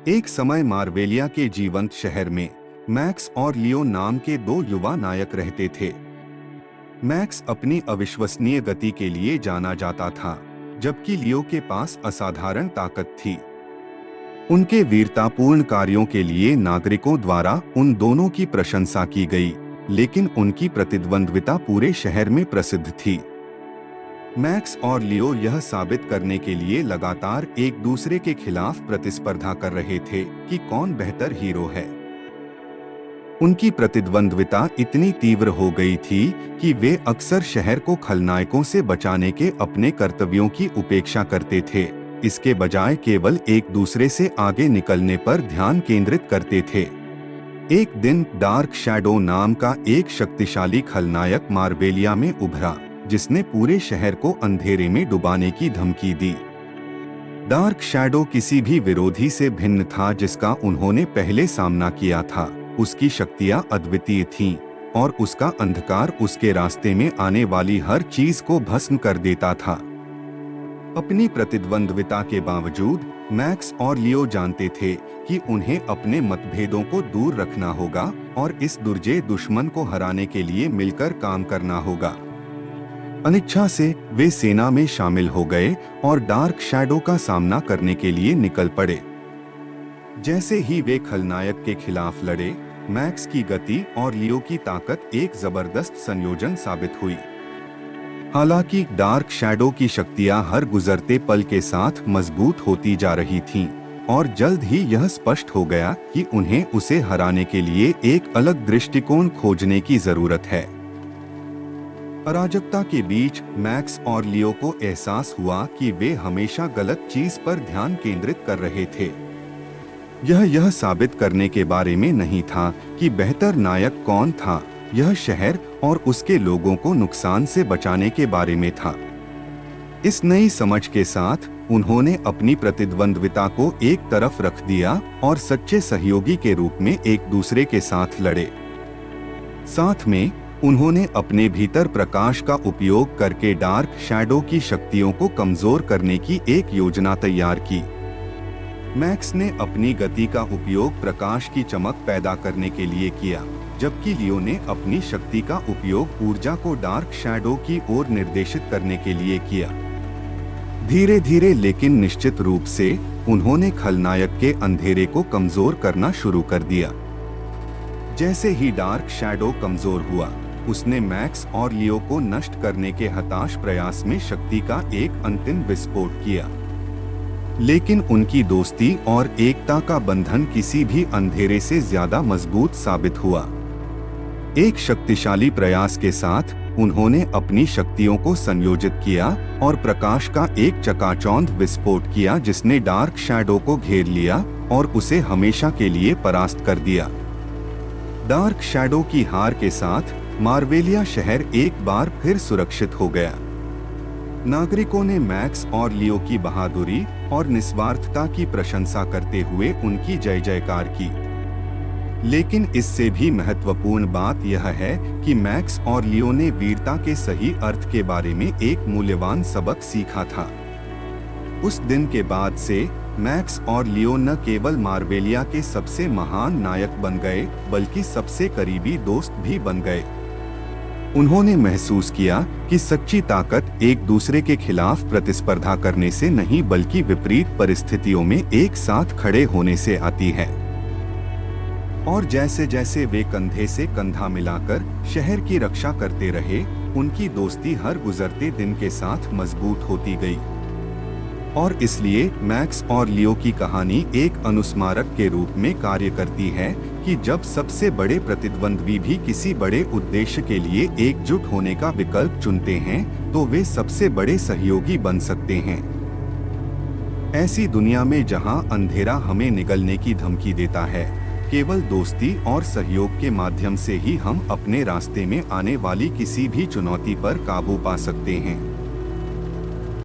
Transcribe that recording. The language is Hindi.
एक समय मार्वेलिया के जीवंत शहर में मैक्स और लियो नाम के दो युवा नायक रहते थे। मैक्स अपनी अविश्वसनीय गति के लिए जाना जाता था, जबकि लियो के पास असाधारण ताकत थी। उनके वीरतापूर्ण कार्यों के लिए नागरिकों द्वारा उन दोनों की प्रशंसा की गई, लेकिन उनकी प्रतिद्वंद्विता पूरे शहर में प्रसिद्ध थी। मैक्स और लियो यह साबित करने के लिए लगातार एक दूसरे के खिलाफ प्रतिस्पर्धा कर रहे थे कि कौन बेहतर हीरो है। उनकी प्रतिद्वंद्विता इतनी तीव्र हो गई थी कि वे अक्सर शहर को खलनायकों से बचाने के अपने कर्तव्यों की उपेक्षा करते थे, इसके बजाय केवल एक दूसरे से आगे निकलने पर ध्यान केंद्रित करते थे। एक दिन डार्क शैडो नाम का एक शक्तिशाली खलनायक मार्वेलिया में उभरा, जिसने पूरे शहर को अंधेरे में डुबाने की धमकी दी। डार्क शैडो किसी भी विरोधी से भिन्न था जिसका उन्होंने पहले सामना किया था। उसकी शक्तियां अद्वितीय थीं और उसका अंधकार उसके रास्ते में आने वाली हर चीज को भस्म कर देता था। अपनी प्रतिद्वंद्विता के बावजूद मैक्स और लियो जानते थे कि उन्हें अपने मतभेदों को दूर रखना होगा और इस दुर्जेय दुश्मन को हराने के लिए मिलकर काम करना होगा। अनिच्छा से वे सेना में शामिल हो गए और डार्क शैडो का सामना करने के लिए निकल पड़े। जैसे ही वे खलनायक के खिलाफ लड़े, मैक्स की गति और लियो की ताकत एक जबरदस्त संयोजन साबित हुई। हालांकि डार्क शैडो की शक्तियां हर गुजरते पल के साथ मजबूत होती जा रही थीं और जल्द ही यह स्पष्ट हो गया कि उन्हें उसे हराने के लिए एक अलग दृष्टिकोण खोजने की जरूरत है। अराजकता के बीच मैक्स और लियो को एहसास हुआ कि वे हमेशा गलत चीज पर ध्यान केंद्रित कर रहे थे। यह साबित करने के बारे में नहीं था कि बेहतर नायक कौन था, यह शहर और उसके लोगों को नुकसान से बचाने के बारे में था। इस नई समझ के साथ उन्होंने अपनी प्रतिद्वंद्विता को एक तरफ रख दिया और सच्चे सहयोगी के रूप में एक दूसरे के साथ लड़े। साथ में उन्होंने अपने भीतर प्रकाश का उपयोग करके डार्क शैडो की शक्तियों को कमजोर करने की एक योजना तैयार की। मैक्स ने अपनी गति का उपयोग प्रकाश की चमक पैदा करने के लिए किया, जबकि लियो ने अपनी शक्ति का उपयोग ऊर्जा को डार्क शैडो की ओर निर्देशित करने के लिए किया। धीरे धीरे लेकिन निश्चित रूप से उन्होंने खलनायक के अंधेरे को कमजोर करना शुरू कर दिया। जैसे ही डार्क शैडो कमजोर हुआ, उसने मैक्स और लियो को नष्ट करने के हताश प्रयास में शक्ति का एक अंतिम विस्फोट किया। लेकिन उनकी दोस्ती और एकता का बंधन किसी भी अंधेरे से ज्यादा मजबूत साबित हुआ। एक शक्तिशाली प्रयास के साथ उन्होंने अपनी शक्तियों को संयोजित किया और प्रकाश का एक चकाचौंध विस्फोट किया जिसने डार्क शैडो को घेर लिया और उसे हमेशा के लिए परास्त कर दिया। डार्क शैडो की हार के साथ मार्वेलिया शहर एक बार फिर सुरक्षित हो गया। नागरिकों ने मैक्स और लियो की बहादुरी और निस्वार्थता की प्रशंसा करते हुए उनकी जय जयकार की। लेकिन इससे भी महत्वपूर्ण बात यह है कि मैक्स और लियो ने वीरता के सही अर्थ के बारे में एक मूल्यवान सबक सीखा था। उस दिन के बाद से मैक्स और लियो न केवल मार्वेलिया के सबसे महान नायक बन गए, बल्कि सबसे करीबी दोस्त भी बन गए। उन्होंने महसूस किया कि सच्ची ताकत एक दूसरे के खिलाफ प्रतिस्पर्धा करने से नहीं, बल्कि विपरीत परिस्थितियों में एक साथ खड़े होने से आती है। और जैसे जैसे वे कंधे से कंधा मिलाकर शहर की रक्षा करते रहे, उनकी दोस्ती हर गुजरते दिन के साथ मजबूत होती गई। और इसलिए मैक्स और लियो की कहानी एक अनुस्मारक के रूप में कार्य करती है कि जब सबसे बड़े प्रतिद्वंद्वी भी किसी बड़े उद्देश्य के लिए एकजुट होने का विकल्प चुनते हैं, तो वे सबसे बड़े सहयोगी बन सकते हैं। ऐसी दुनिया में जहां अंधेरा हमें निगलने की धमकी देता है, केवल दोस्ती और सहयोग के माध्यम से ही हम अपने रास्ते में आने वाली किसी भी चुनौती पर काबू पा सकते हैं।